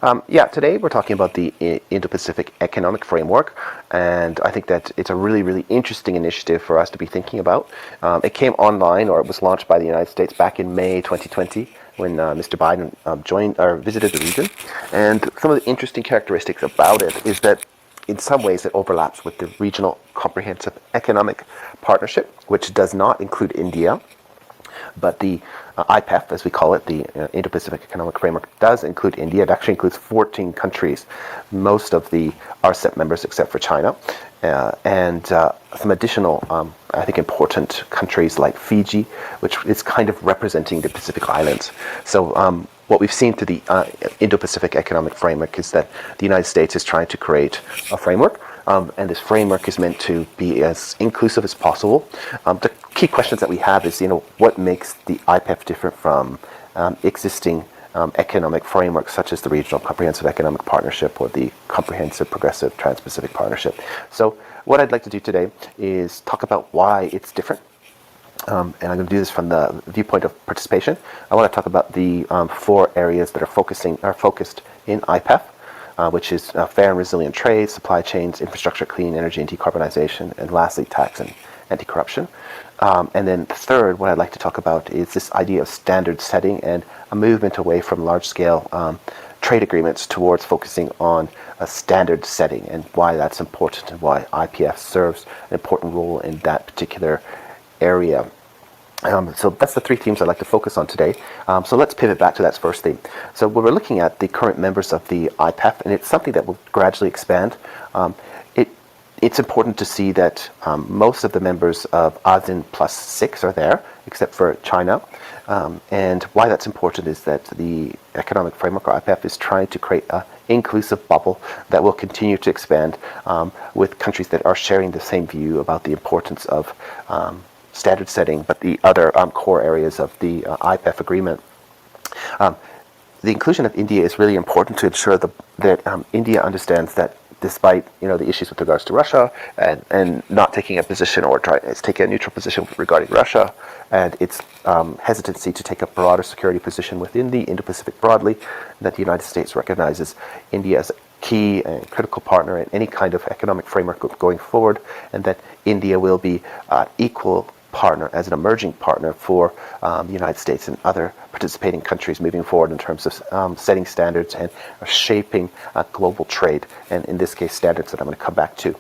Yeah, today we're talking about the Indo-Pacific Economic Framework, and I think that it's a really, really interesting initiative for us to be thinking about. It came online, or it was launched by the United States back in May 2020 when Mr. Biden joined or visited the region. And some of the interesting characteristics about it is that in some ways it overlaps with the Regional Comprehensive Economic Partnership, which does not include India. But the IPEF, as we call it, the Indo-Pacific Economic Framework, does include India. It actually includes 14 countries, most of the RCEP members except for China, and some additional, I think, important countries like Fiji, which is kind of representing the Pacific Islands. So what we've seen through the Indo-Pacific Economic Framework is that the United States is trying to create a framework, and this framework is meant to be as inclusive as possible. The key questions that we have is, what makes the IPEF different from existing economic frameworks such as the Regional Comprehensive Economic Partnership or the Comprehensive Progressive Trans-Pacific Partnership. So what I'd like to do today is talk about why it's different. And I'm going to do this from the viewpoint of participation. I want to talk about the 4 areas that are focused in IPEF. Which is fair and resilient trade, supply chains, infrastructure, clean energy and decarbonization, and lastly, tax and anti-corruption. And then the third, what I'd like to talk about is this idea of standard setting and a movement away from large-scale trade agreements towards focusing on a standard setting and why that's important and why IPEF serves an important role in that particular area. So that's the 3 themes I'd like to focus on today. So let's pivot back to that first theme. So when we're looking at the current members of the IPEF, and it's something that will gradually expand, it's important to see that most of the members of ASEAN plus 6 are there, except for China. And why that's important is that the Economic Framework, or IPEF, is trying to create an inclusive bubble that will continue to expand with countries that are sharing the same view about the importance of standard setting, but the other core areas of the IPEF agreement. The inclusion of India is really important to ensure that India understands that despite the issues with regards to Russia and not taking a position or taking a neutral position regarding Russia and its hesitancy to take a broader security position within the Indo-Pacific broadly, that the United States recognizes India as a key and critical partner in any kind of economic framework going forward, and that India will be equal partner, as an emerging partner for the United States and other participating countries moving forward in terms of setting standards and shaping global trade, and in this case standards that I'm going to come back to.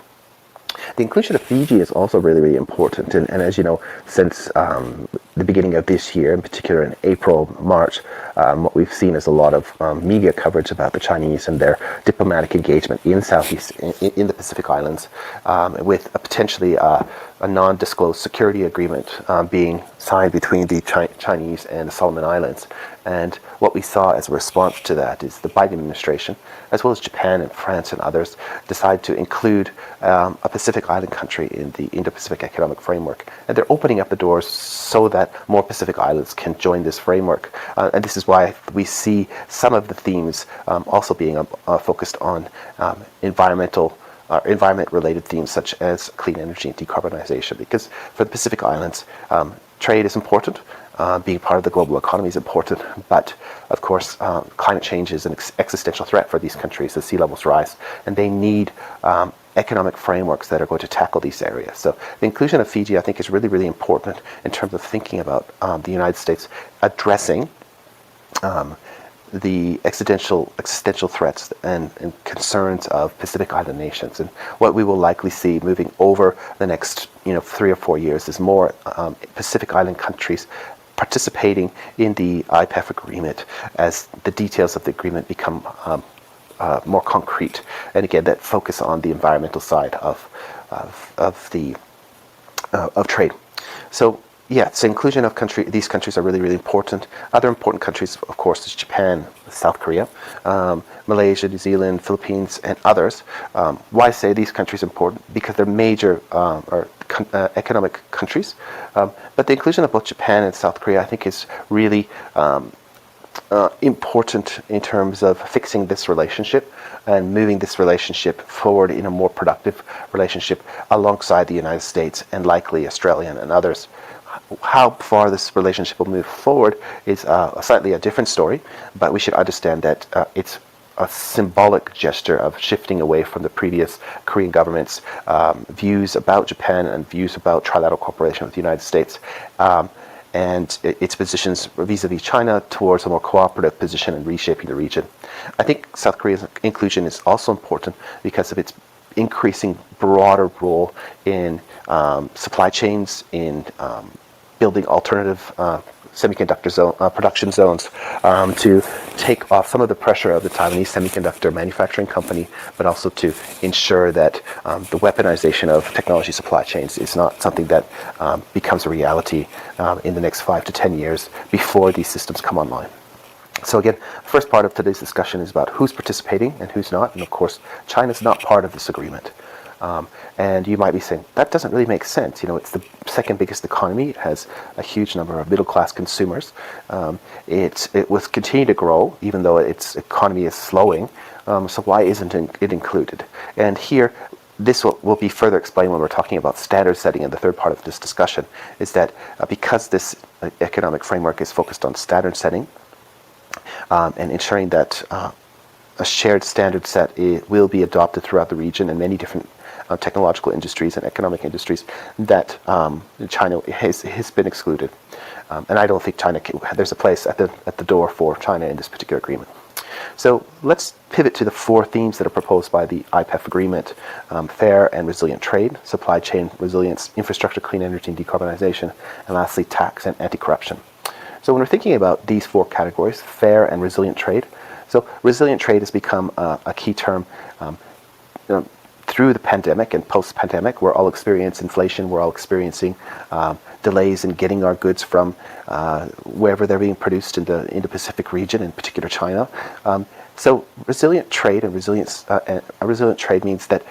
The inclusion of Fiji is also really, really important, and as you know, since the beginning of this year, in particular in April, March, what we've seen is a lot of media coverage about the Chinese and their diplomatic engagement in in the Pacific Islands, with potentially a non-disclosed security agreement being signed between the Chinese and the Solomon Islands. And what we saw as a response to that is the Biden administration, as well as Japan and France and others, decide to include a Pacific Island country in the Indo-Pacific Economic Framework. And they're opening up the doors so that more Pacific Islands can join this framework. And this is why we see some of the themes also being focused on environment-related themes such as clean energy and decarbonization. Because for the Pacific Islands, trade is important. Being part of the global economy is important, but of course climate change is an existential threat for these countries as sea levels rise, and they need economic frameworks that are going to tackle these areas. So the inclusion of Fiji, I think, is really, really important in terms of thinking about the United States addressing the existential threats and concerns of Pacific Island nations. And what we will likely see moving over the next 3 or 4 years is more Pacific Island countries participating in the IPEF agreement as the details of the agreement become more concrete, and again that focus on the environmental side of trade. So yeah, so inclusion of these countries are really, really important. Other important countries, of course, is Japan, South Korea, Malaysia, New Zealand, Philippines, and others. Why say these countries are important? Because they're major economic countries. But the inclusion of both Japan and South Korea, I think, is really important in terms of fixing this relationship and moving this relationship forward in a more productive relationship alongside the United States and likely Australia and others. How far this relationship will move forward is slightly a different story, but we should understand that it's a symbolic gesture of shifting away from the previous Korean government's views about Japan and views about trilateral cooperation with the United States, and its positions vis-a-vis China towards a more cooperative position in reshaping the region. I think South Korea's inclusion is also important because of its increasing broader role in supply chains, in building alternative semiconductor production zones to take off some of the pressure of the Taiwanese semiconductor manufacturing company, but also to ensure that the weaponization of technology supply chains is not something that becomes a reality in the next 5 to 10 years before these systems come online. So again, the first part of today's discussion is about who's participating and who's not. And of course, China's not part of this agreement. And you might be saying, that doesn't really make sense. You know, it's the second biggest economy. It has a huge number of middle-class consumers. It will continue to grow, even though its economy is slowing. So why isn't it included? And here, this will be further explained when we're talking about standard setting in the third part of this discussion, is that because this economic framework is focused on standard setting, and ensuring that a shared standard set will be adopted throughout the region in many different technological industries and economic industries, that China has been excluded. And I don't think there's a place at the door for China in this particular agreement. So let's pivot to the 4 themes that are proposed by the IPEF agreement: fair and resilient trade, supply chain resilience, infrastructure, clean energy and decarbonization, and lastly, tax and anti-corruption. So when we're thinking about these 4 categories, fair and resilient trade, so resilient trade has become a key term through the pandemic and post-pandemic. We're all experiencing inflation. We're all experiencing delays in getting our goods from wherever they're being produced in the Indo-Pacific region, in particular China. So resilient trade and resilient trade means that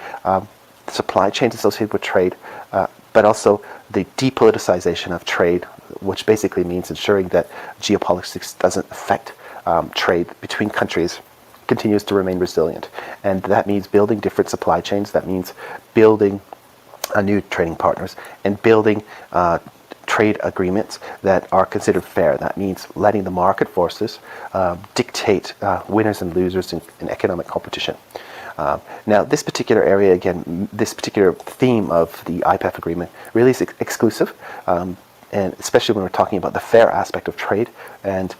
supply chains associated with trade, but also the depoliticization of trade, which basically means ensuring that geopolitics doesn't affect trade between countries, continues to remain resilient. And that means building different supply chains. That means building new trading partners and building trade agreements that are considered fair. That means letting the market forces dictate winners and losers in economic competition. Now, this particular area, again, this particular theme of the IPEF agreement really is exclusive, and especially when we're talking about the fair aspect of trade. And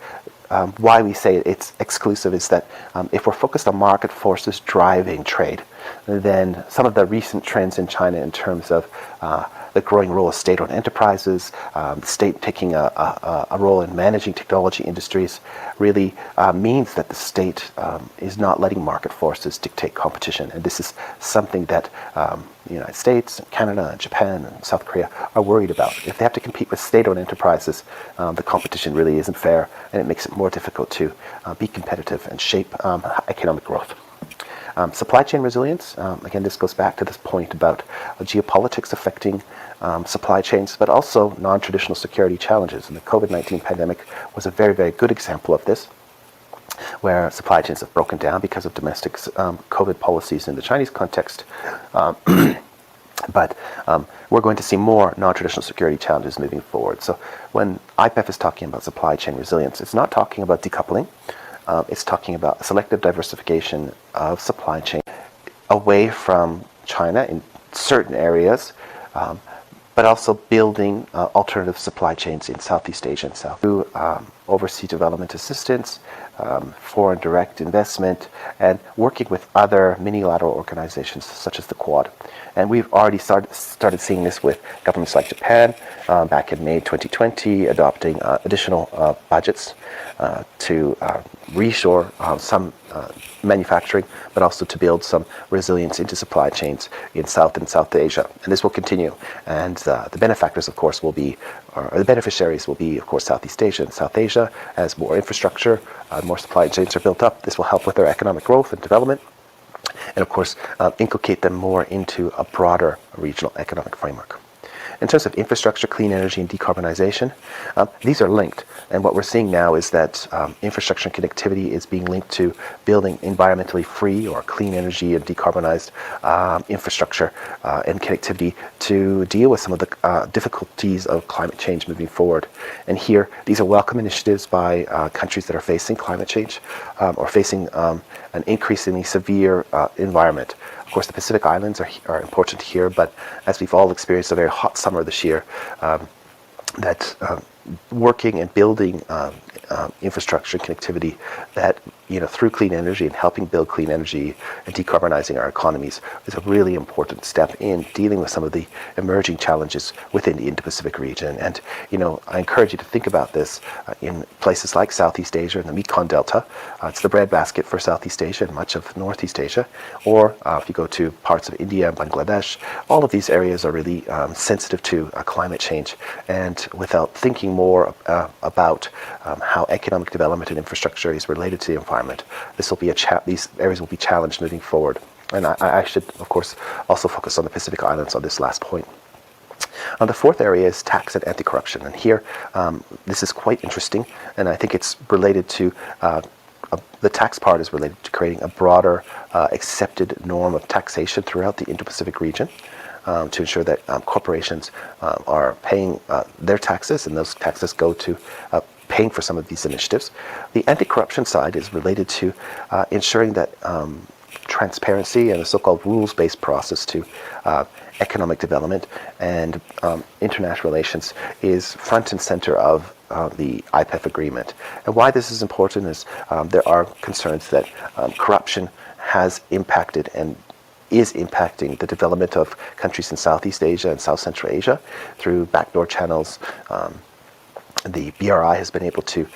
why we say it's exclusive is that if we're focused on market forces driving trade, then some of the recent trends in China in terms of the growing role of state-owned enterprises, the state taking a role in managing technology industries, really means that the state is not letting market forces dictate competition. And this is something that the United States, Canada, Japan, and South Korea are worried about. If they have to compete with state-owned enterprises, the competition really isn't fair, and it makes it more difficult to be competitive and shape economic growth. Supply chain resilience, again, this goes back to this point about geopolitics affecting supply chains, but also non-traditional security challenges. And the COVID-19 pandemic was a very, very good example of this, where supply chains have broken down because of domestic COVID policies in the Chinese context. But we're going to see more non-traditional security challenges moving forward. So when IPEF is talking about supply chain resilience, it's not talking about decoupling. It's talking about selective diversification of supply chain away from China in certain areas, but also building alternative supply chains in Southeast Asia and South through overseas development assistance, foreign direct investment, and working with other mini-lateral organizations such as the Quad. And we've already started seeing this with governments like Japan back in May 2020, adopting additional budgets to reshore some manufacturing, but also to build some resilience into supply chains in South and South Asia. And this will continue. And the benefactors, of course, will be, or the beneficiaries will be, of course, Southeast Asia and South Asia. As more infrastructure, more supply chains are built up, this will help with their economic growth and development, and of course, inculcate them more into a broader regional economic framework. In terms of infrastructure, clean energy, and decarbonization, these are linked. And what we're seeing now is that infrastructure and connectivity is being linked to building environmentally free or clean energy and decarbonized infrastructure and connectivity to deal with some of the difficulties of climate change moving forward. And here, these are welcome initiatives by countries that are facing climate change or facing an increasingly severe environment. Of course, the Pacific Islands are important here, but as we've all experienced a very hot summer this year, that working and building infrastructure and connectivity that, through clean energy and helping build clean energy and decarbonizing our economies is a really important step in dealing with some of the emerging challenges within the Indo-Pacific region. And, I encourage you to think about this in places like Southeast Asia and the Mekong Delta. It's the breadbasket for Southeast Asia and much of Northeast Asia. Or if you go to parts of India and Bangladesh, all of these areas are really sensitive to climate change. And without thinking more about how economic development and infrastructure is related to the environment, these areas will be challenged moving forward. And I should, of course, also focus on the Pacific Islands on this last point. The fourth area is tax and anti-corruption. And here, this is quite interesting, and I think it's related to the tax part is related to creating a broader accepted norm of taxation throughout the Indo-Pacific region. To ensure that corporations are paying their taxes, and those taxes go to paying for some of these initiatives. The anti-corruption side is related to ensuring that transparency and a so-called rules-based process to economic development and international relations is front and center of the IPEF agreement. And why this is important is there are concerns that corruption has impacted and is impacting the development of countries in Southeast Asia and South Central Asia through backdoor channels. The BRI has been able to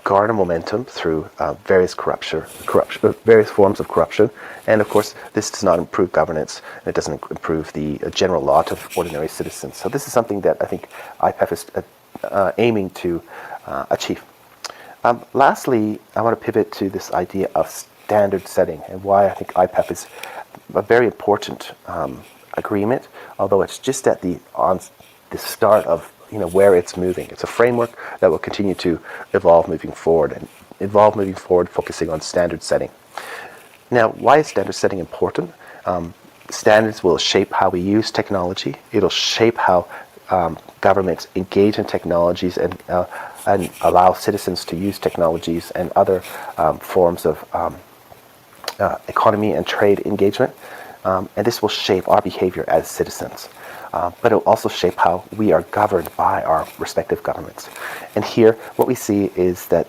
garner momentum through various forms of corruption, and of course, this does not improve governance. And it doesn't improve the general lot of ordinary citizens. So this is something that I think IPEF is aiming to achieve. Lastly, I want to pivot to this idea of standard setting and why I think IPEF is a very important agreement, although it's just at the start of where it's moving. It's a framework that will continue to evolve moving forward, focusing on standard setting. Now, why is standard setting important? Standards will shape how we use technology. It'll shape how governments engage in technologies and allow citizens to use technologies and other forms of economy and trade engagement. And this will shape our behavior as citizens. But it will also shape how we are governed by our respective governments. And here, what we see is that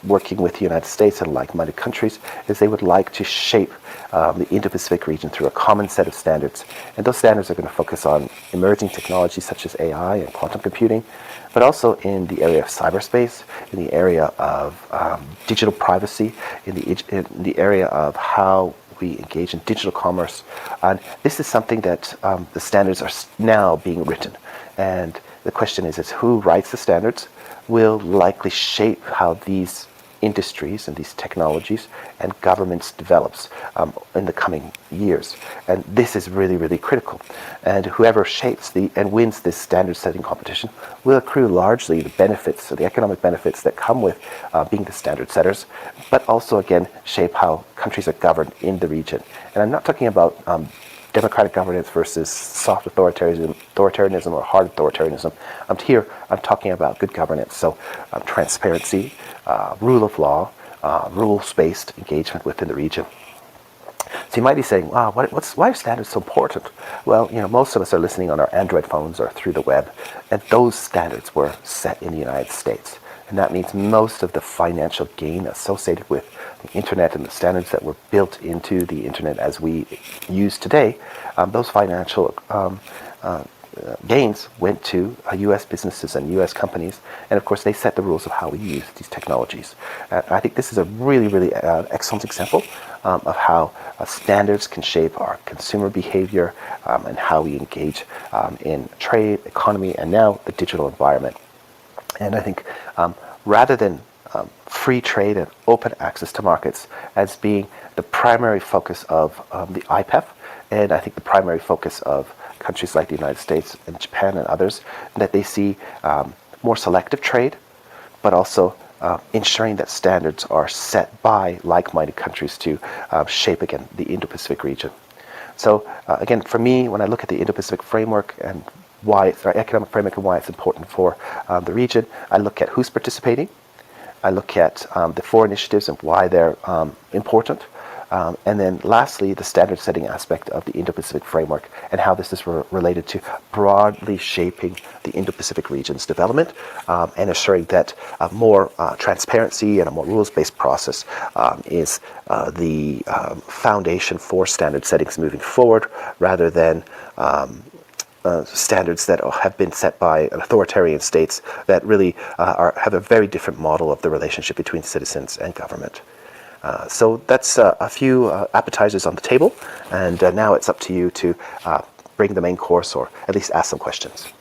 working with the United States and like-minded countries is they would like to shape the Indo-Pacific region through a common set of standards. And those standards are going to focus on emerging technologies such as AI and quantum computing, but also in the area of cyberspace, in the area of digital privacy, in the area of how we engage in digital commerce. And this is something that the standards are now being written. And the question is who writes the standards will likely shape how these industries and these technologies and governments develops in the coming years. And this is really, really critical. And whoever shapes and wins this standard setting competition will accrue largely the benefits, so the economic benefits that come with being the standard setters, but also again shape how countries are governed in the region. And I'm not talking about democratic governance versus soft authoritarianism or hard authoritarianism. I'm talking about good governance, so transparency, rule of law, rules-based engagement within the region. So you might be saying, wow, why are standards so important? Well, most of us are listening on our Android phones or through the web, and those standards were set in the United States. And that means most of the financial gain associated with the internet and the standards that were built into the internet as we use today, those financial gains went to U.S. businesses and U.S. companies, and of course they set the rules of how we use these technologies. I think this is a really, really excellent example of how standards can shape our consumer behavior and how we engage in trade, economy, and now the digital environment. And I think rather than free trade and open access to markets as being the primary focus of the IPEF, and I think the primary focus of countries like the United States and Japan and others, that they see more selective trade, but also ensuring that standards are set by like-minded countries to shape, again, the Indo-Pacific region. So again, for me, when I look at the Indo-Pacific framework and why it's our economic framework and why it's important for the region, I look at who's participating. I look at the four initiatives and why they're important. And then lastly, the standard setting aspect of the Indo-Pacific framework and how this is related to broadly shaping the Indo-Pacific region's development and ensuring that more transparency and a more rules-based process is the foundation for standard settings moving forward, rather than standards that have been set by authoritarian states that really have a very different model of the relationship between citizens and government. So that's a few appetizers on the table, and now it's up to you to bring the main course or at least ask some questions.